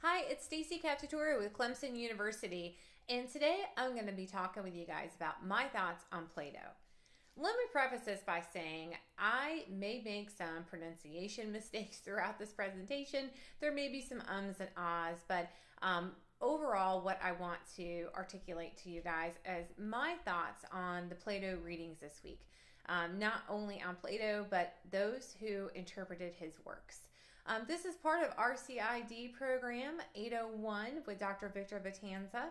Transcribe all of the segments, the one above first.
Hi, it's Stacy Cacciatore with Clemson University, and today I'm going to be talking with you guys about my thoughts on Plato. Let me preface this by saying I may make some pronunciation mistakes throughout this presentation. There may be some ums and ahs, but overall what I want to articulate to you guys is my thoughts on the Plato readings this week. Not only on Plato, but those who interpreted his works. This is part of our CID program 801 with Dr. Victor Vitanza,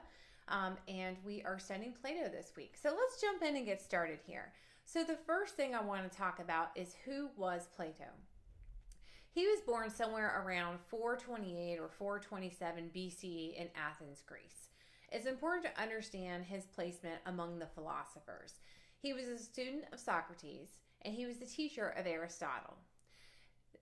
and we are studying Plato this week. So let's jump in and get started here. So the first thing I want to talk about is who was Plato. He was born somewhere around 428 or 427 BCE in Athens, Greece. It's important to understand his placement among the philosophers. He was a student of Socrates, and he was the teacher of Aristotle.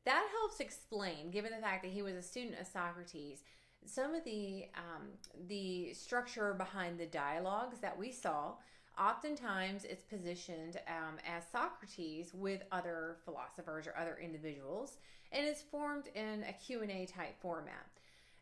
That helps explain, given the fact that he was a student of Socrates, some of the structure behind the dialogues that we saw. Oftentimes, it's positioned as Socrates with other philosophers or other individuals, and it's formed in a Q&A type format.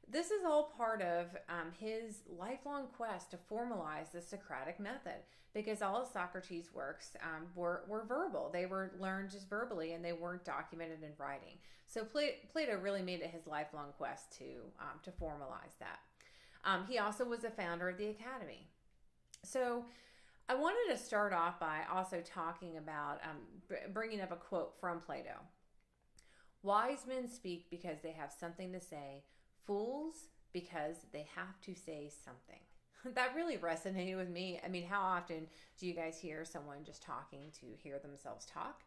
This is all part of his lifelong quest to formalize the Socratic method, because all of Socrates' works were verbal. They were learned just verbally, and they weren't documented in writing. So Plato really made it his lifelong quest to formalize that. He also was the founder of the Academy. So I wanted to start off by also talking about bringing up a quote from Plato. Wise men speak because they have something to say. Fools because they have to say something. That really resonated with me. I mean, how often do you guys hear someone just talking to hear themselves talk?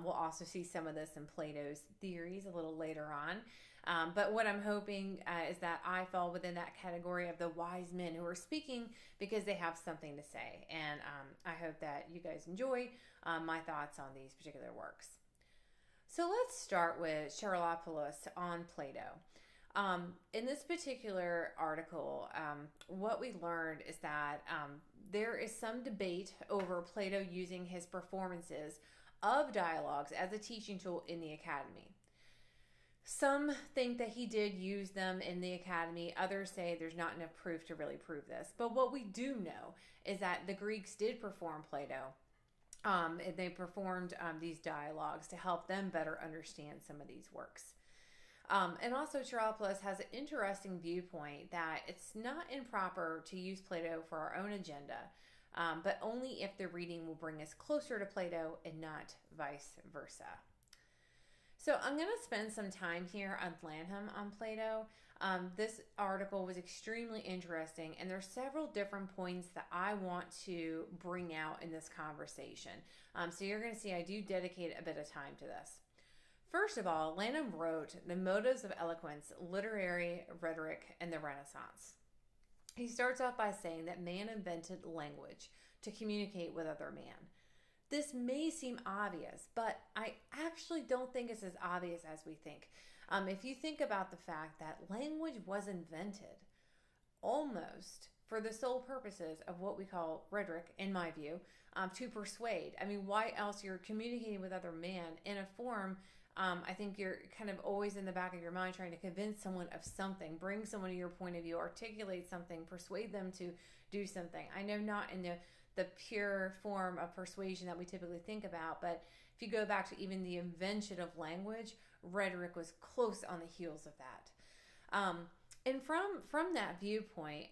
We'll also see some of this in Plato's theories a little later on. But what I'm hoping is that I fall within that category of the wise men who are speaking because they have something to say. And I hope that you guys enjoy my thoughts on these particular works. So let's start with Charalopoulos on Plato. In this particular article, what we learned is that there is some debate over Plato using his performances of dialogues as a teaching tool in the Academy. Some think that he did use them in the Academy. Others say there's not enough proof to really prove this. But what we do know is that the Greeks did perform Plato. And they performed these dialogues to help them better understand some of these works. And also Charalopoulos has an interesting viewpoint that it's not improper to use Plato for our own agenda, but only if the reading will bring us closer to Plato and not vice versa. So I'm going to spend some time here on Lanham on Plato. This article was extremely interesting, and there's several different points that I want to bring out in this conversation. So you're going to see I do dedicate a bit of time to this. First of all, Lanham wrote The Motives of Eloquence, Literary Rhetoric, and the Renaissance. He starts off by saying that man invented language to communicate with other man. This may seem obvious, but I actually don't think it's as obvious as we think. If you think about the fact that language was invented almost for the sole purposes of what we call rhetoric, in my view, to persuade. I mean, why else you're communicating with other man in a form I think you're kind of always in the back of your mind trying to convince someone of something, bring someone to your point of view, articulate something, persuade them to do something. I know not in the pure form of persuasion that we typically think about, but if you go back to even the invention of language, rhetoric was close on the heels of that. And from that viewpoint,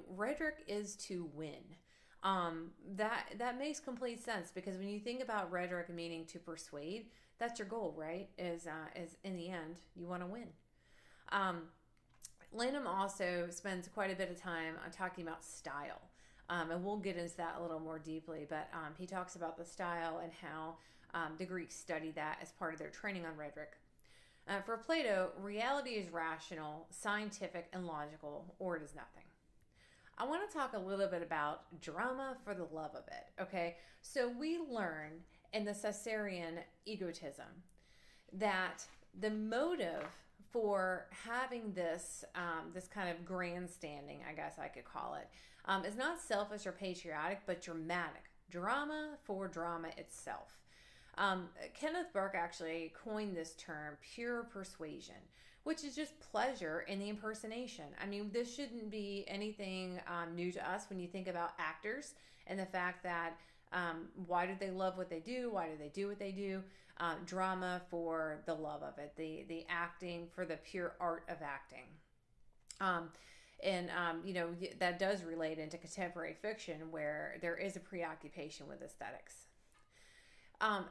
rhetoric is to win. That makes complete sense, because when you think about rhetoric meaning to persuade, that's your goal, right? Is in the end, you want to win. Lanham also spends quite a bit of time on talking about style. And we'll get into that a little more deeply, but he talks about the style and how the Greeks studied that as part of their training on rhetoric. For Plato, reality is rational, scientific, and logical, or it is nothing. I want to talk a little bit about drama for the love of it, okay? So we learn in the Caesarean egotism that the motive for having this kind of grandstanding, I guess I could call it, is not selfish or patriotic, but dramatic. Drama for drama itself. Kenneth Burke actually coined this term, pure persuasion, which is just pleasure in the impersonation. I mean, this shouldn't be anything new to us when you think about actors and the fact that why do they love what they do? Why do they do what they do? Drama for the love of it, the acting for the pure art of acting. That does relate into contemporary fiction where there is a preoccupation with aesthetics.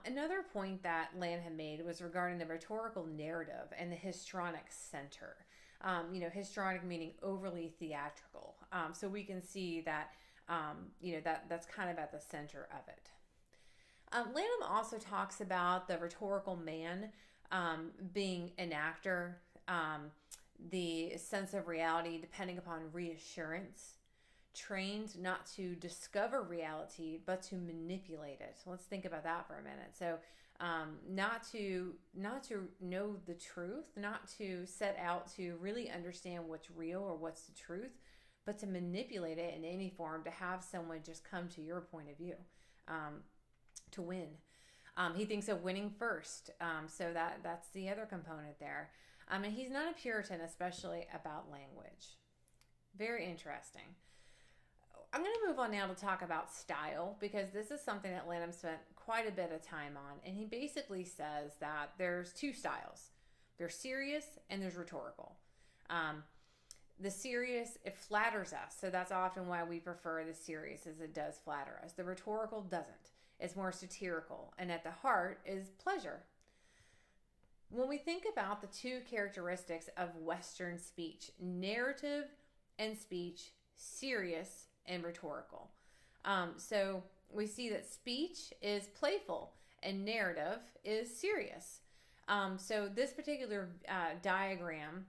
Another point that Lanham made was regarding the rhetorical narrative and the histrionic center. Histrionic meaning overly theatrical. So we can see that, that's kind of at the center of it. Lanham also talks about the rhetorical man being an actor, the sense of reality depending upon reassurance, trained not to discover reality but to manipulate it. So let's think about that for a minute. So not to know the truth, not to set out to really understand what's real or what's the truth, but to manipulate it in any form to have someone just come to your point of view to win. He thinks of winning first, so that's the other component there. And he's not a Puritan, especially about language. Very interesting. I'm going to move on now to talk about style, because this is something that Lanham spent quite a bit of time on. And he basically says that there's two styles. There's serious and there's rhetorical. The serious, it flatters us. So that's often why we prefer the serious, as it does flatter us. The rhetorical doesn't. It's more satirical. And at the heart is pleasure. When we think about the two characteristics of Western speech, narrative and speech, serious and rhetorical. So we see that speech is playful and narrative is serious. So this particular diagram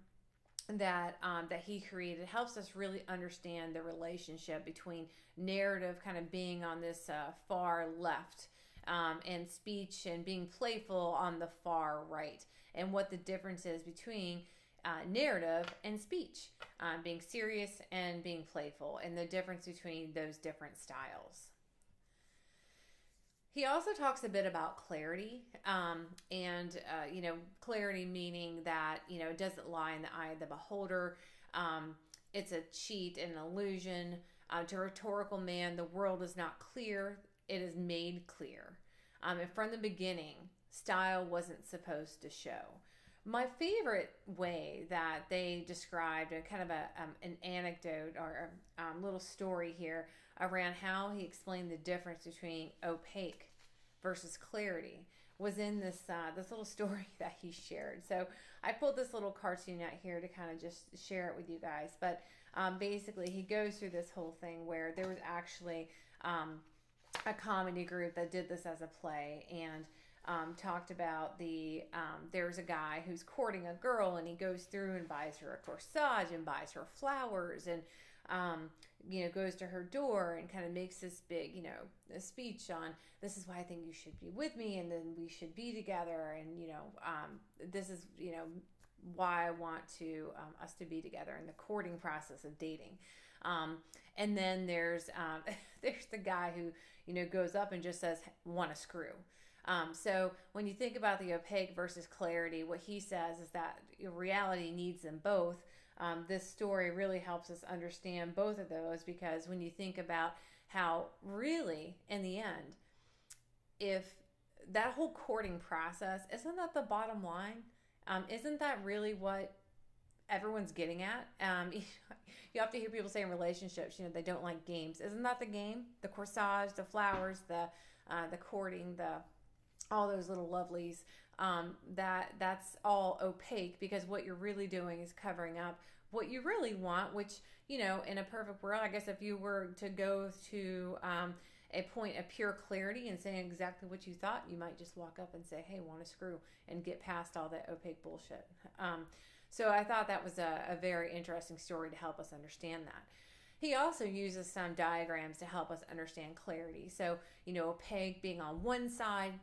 that he created helps us really understand the relationship between narrative kind of being on this far left and speech and being playful on the far right, and what the difference is between narrative and speech, being serious and being playful, and the difference between those different styles. He also talks a bit about clarity, and clarity meaning that, it doesn't lie in the eye of the beholder. It's a cheat, an illusion. To a rhetorical man, the world is not clear, it is made clear. And from the beginning, style wasn't supposed to show. My favorite way that they described a kind of an anecdote or a little story here around how he explained the difference between opaque versus clarity was in this little story that he shared. So I pulled this little cartoon out here to kind of just share it with you guys. But basically, he goes through this whole thing where there was actually a comedy group that did this as a play, and talked about there's a guy who's courting a girl, and he goes through and buys her a corsage and buys her flowers, and goes to her door and kind of makes this big a speech on, this is why I think you should be with me, and then we should be together, and this is why I want to us to be together in the courting process of dating. And then there's the guy who goes up and just says, want to screw. So when you think about the opaque versus clarity, what he says is that reality needs them both. This story really helps us understand both of those, because when you think about how really, in the end, if that whole courting process, isn't that the bottom line? Isn't that really what everyone's getting at? You have to hear people say in relationships, they don't like games. Isn't that the game? The corsage, the flowers, the courting, all those little lovelies. That's all opaque, because what you're really doing is covering up what you really want, which, in a perfect world, I guess if you were to go to a point of pure clarity and saying exactly what you thought, you might just walk up and say, hey, want to screw, and get past all that opaque bullshit. So I thought that was a very interesting story to help us understand that. He also uses some diagrams to help us understand clarity. So, opaque being on one side,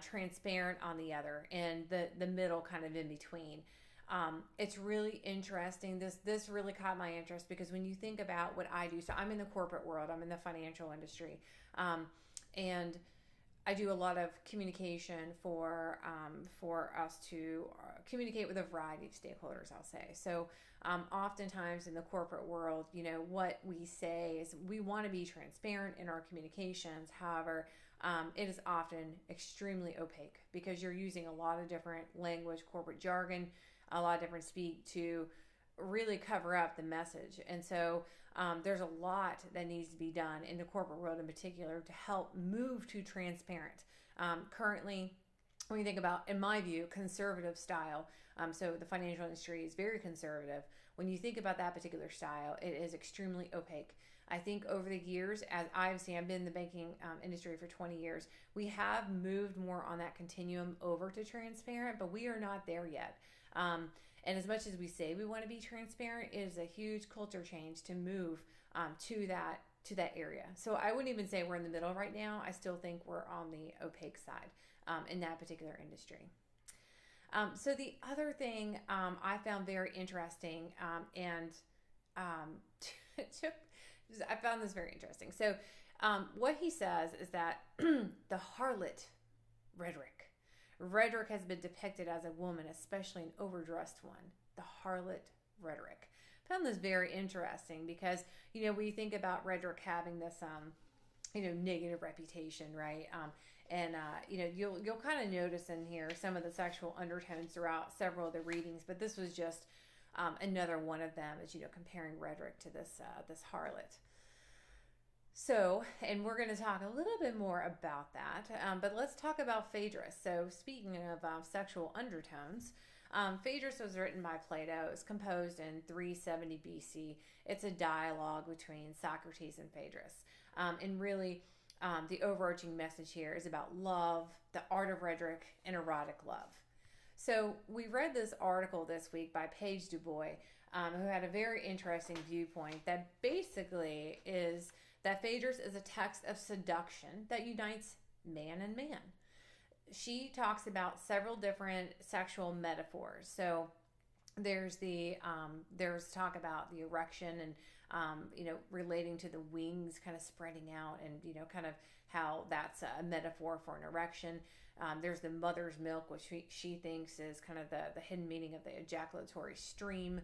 transparent on the other, and the middle kind of in between. It's really interesting. This really caught my interest, because when you think about what I do, so I'm in the corporate world, I'm in the financial industry, and I do a lot of communication for us to communicate with a variety of stakeholders, I'll say. So oftentimes in the corporate world, what we say is we want to be transparent in our communications. However, it is often extremely opaque because you're using a lot of different language, corporate jargon, a lot of different speak to really cover up the message. And so there's a lot that needs to be done in the corporate world in particular to help move to transparent. Currently, when you think about, in my view, conservative style, so the financial industry is very conservative. When you think about that particular style, it is extremely opaque. I think over the years, as I've seen, I've been in the banking industry for 20 years, we have moved more on that continuum over to transparent, but we are not there yet. And as much as we say we want to be transparent, it is a huge culture change to move to that area. So I wouldn't even say we're in the middle right now. I still think we're on the opaque side in that particular industry. So the other thing I found very interesting I found this very interesting. So what he says is that the harlot rhetoric has been depicted as a woman, especially an overdressed one. The harlot rhetoric. I found this very interesting because, we think about rhetoric having this, negative reputation, right? You'll kind of notice in here some of the sexual undertones throughout several of the readings, but this was just another one of them, as comparing rhetoric to this harlot. So, and we're going to talk a little bit more about that, but let's talk about Phaedrus. So, speaking of sexual undertones, Phaedrus was written by Plato. It's composed in 370 BC. It's a dialogue between Socrates and Phaedrus. And really, the overarching message here is about love, the art of rhetoric, and erotic love. So, we read this article this week by Paige DuBois, who had a very interesting viewpoint that basically is that Phaedrus is a text of seduction that unites man and man. She talks about several different sexual metaphors. So there's talk about the erection and relating to the wings kind of spreading out and kind of how that's a metaphor for an erection. There's the mother's milk, which she thinks is kind of the hidden meaning of the ejaculatory stream.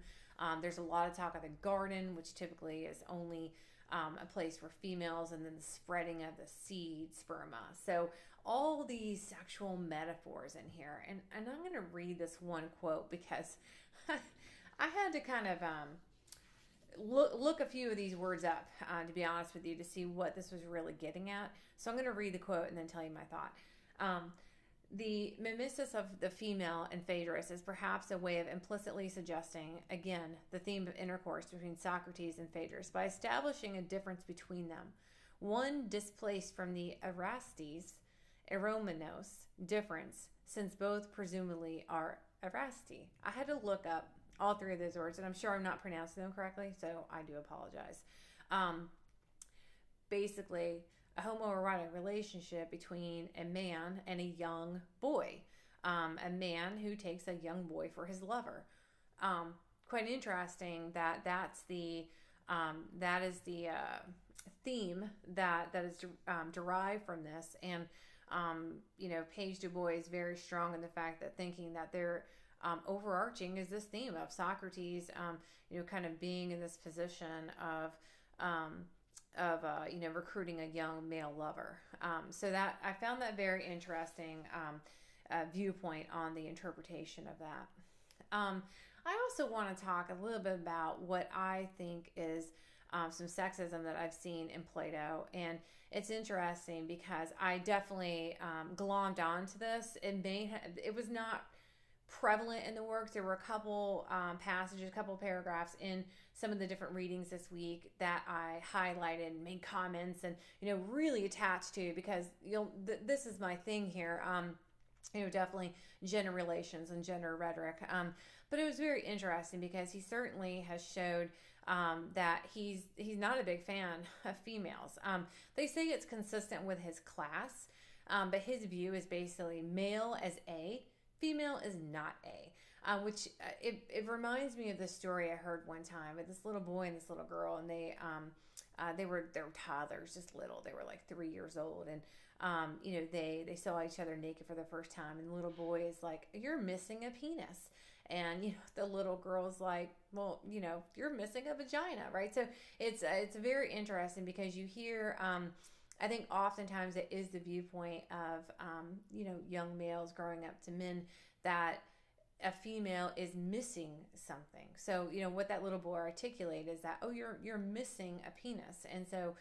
There's a lot of talk of the garden, which typically is only a place for females, and then the spreading of the seed sperma. So all these sexual metaphors in here. And I'm going to read this one quote because I had to kind of look a few of these words up, to be honest with you, to see what this was really getting at. So I'm going to read the quote and then tell you my thought. The mimesis of the female in Phaedrus is perhaps a way of implicitly suggesting, again, the theme of intercourse between Socrates and Phaedrus by establishing a difference between them, one displaced from the Erastes, eromenos difference, since both presumably are Erasti. I had to look up all three of those words, and I'm sure I'm not pronouncing them correctly, so I do apologize. Basically, a homoerotic relationship between a man and a young boy. A man who takes a young boy for his lover. Quite interesting that that is the theme that is derived from this. And Paige DuBois is very strong in the fact that thinking that they're overarching is this theme of Socrates, kind of being in this position of recruiting a young male lover. So that I found that very interesting viewpoint on the interpretation of that. I also want to talk a little bit about what I think is some sexism that I've seen in Plato. And it's interesting because I definitely glommed onto this. It was not prevalent in the works. There were a couple passages, a couple paragraphs in some of the different readings this week that I highlighted and made comments and really attached to, because this is my thing here. Definitely gender relations and gender rhetoric. But it was very interesting because he certainly has showed that he's not a big fan of females. They say it's consistent with his class, but his view is basically male as A, female is not A. which it reminds me of the story I heard one time of this little boy and this little girl, and they were toddlers, just little. They were like 3 years old, and they saw each other naked for the first time, and the little boy is like, "You're missing a penis." And the little girl's like, "Well, you're missing a vagina," right? So it's very interesting because you hear, I think oftentimes it is the viewpoint of young males growing up to men that a female is missing something. So what that little boy articulated is that, oh, you're missing a penis. And so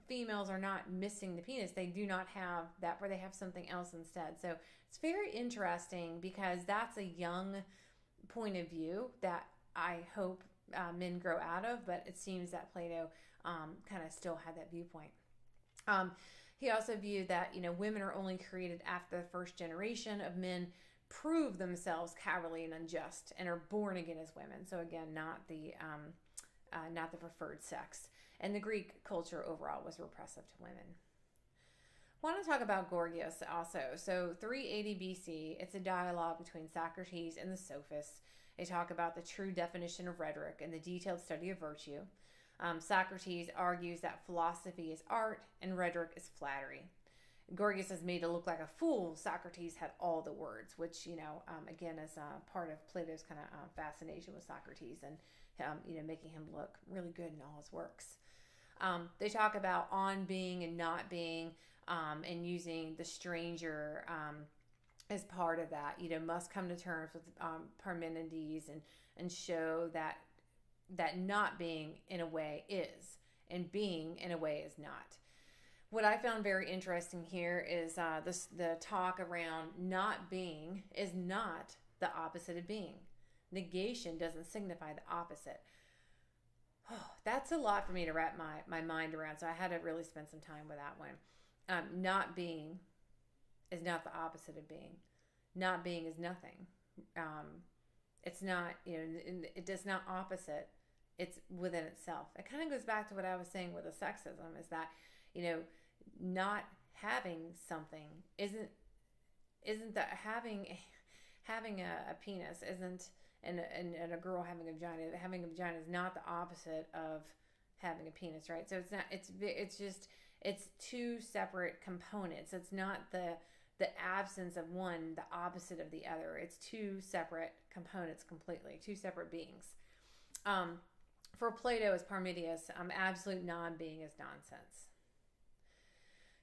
females are not missing the penis. They do not have that, where they have something else instead. So it's very interesting because that's a young point of view that I hope men grow out of, but it seems that Plato kind of still had that viewpoint. He also viewed that women are only created after the first generation of men prove themselves cowardly and unjust and are born again as women. So again, not the preferred sex. And the Greek culture overall was repressive to women. I want to talk about Gorgias also. So 380 BC, it's a dialogue between Socrates and the sophists. They talk about the true definition of rhetoric and the detailed study of virtue. Socrates argues that philosophy is art and rhetoric is flattery. Gorgias is made to look like a fool. Socrates had all the words, which, again, is part of Plato's kind of fascination with Socrates and, making him look really good in all his works. They talk about on being and not being, and using the stranger as part of that. Must come to terms with Parmenides and show that not being in a way is, and being in a way is not. What I found very interesting here is the talk around not being is not the opposite of being. Negation doesn't signify the opposite. Oh, that's a lot for me to wrap my mind around, so I had to really spend some time with that one. Not being is not the opposite of being. Not being is nothing. It's not, it does not opposite. It's within itself. It kind of goes back to what I was saying with the sexism, is that, not having something isn't that having a penis isn't, and a girl having a vagina. Having a vagina is not the opposite of having a penis, right? So it's not. It's two separate components. It's not the absence of one, the opposite of the other. It's two separate components completely, two separate beings. For Plato, as Parmenides, absolute non-being is nonsense.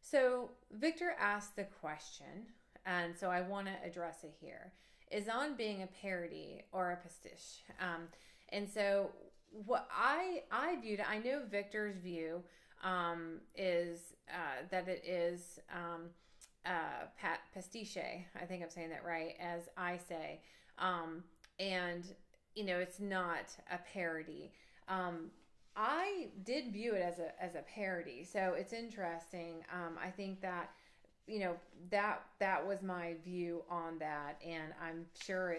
So Victor asked the question, and so I want to address it here. Is on being a parody or a pastiche? And so what I viewed, I know Victor's view is that it is pastiche. I think I'm saying that right, as I say. And, it's not a parody. I did view it as a parody, so it's interesting. I think that that was my view on that, and I'm sure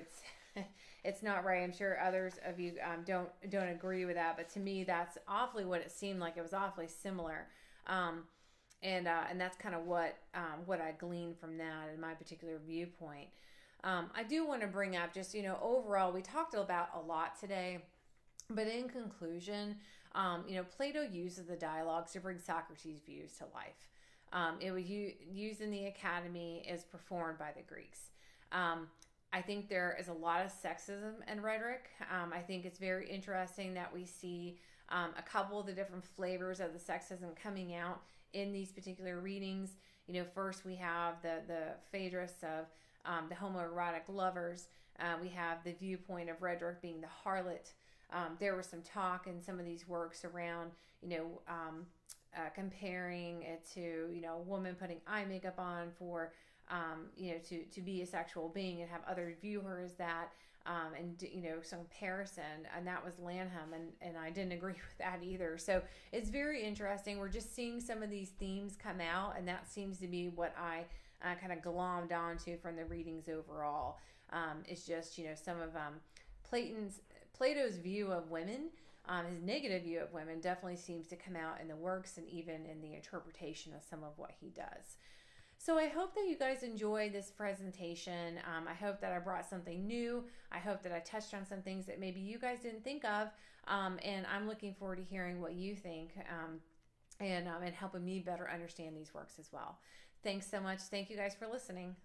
it's not right. I'm sure others of you don't agree with that, but to me, that's awfully what it seemed like. It was awfully similar, and that's kind of what I gleaned from that in my particular viewpoint. I do want to bring up just overall, we talked about a lot today. But in conclusion, Plato uses the dialogues to bring Socrates' views to life. It was used in the academy, is performed by the Greeks. I think there is a lot of sexism in rhetoric. I think it's very interesting that we see a couple of the different flavors of the sexism coming out in these particular readings. First we have the Phaedrus of the homoerotic lovers. We have the viewpoint of rhetoric being the harlot. There was some talk in some of these works around, comparing it to, a woman putting eye makeup on for, to be a sexual being and have others view her as that, and, some comparison. And that was Lanham, and I didn't agree with that either. So it's very interesting. We're just seeing some of these themes come out, and that seems to be what I kind of glommed onto from the readings overall. It's just, some of Plato's view of women, his negative view of women, definitely seems to come out in the works and even in the interpretation of some of what he does. So I hope that you guys enjoyed this presentation. I hope that I brought something new. I hope that I touched on some things that maybe you guys didn't think of. And I'm looking forward to hearing what you think and helping me better understand these works as well. Thanks so much. Thank you guys for listening.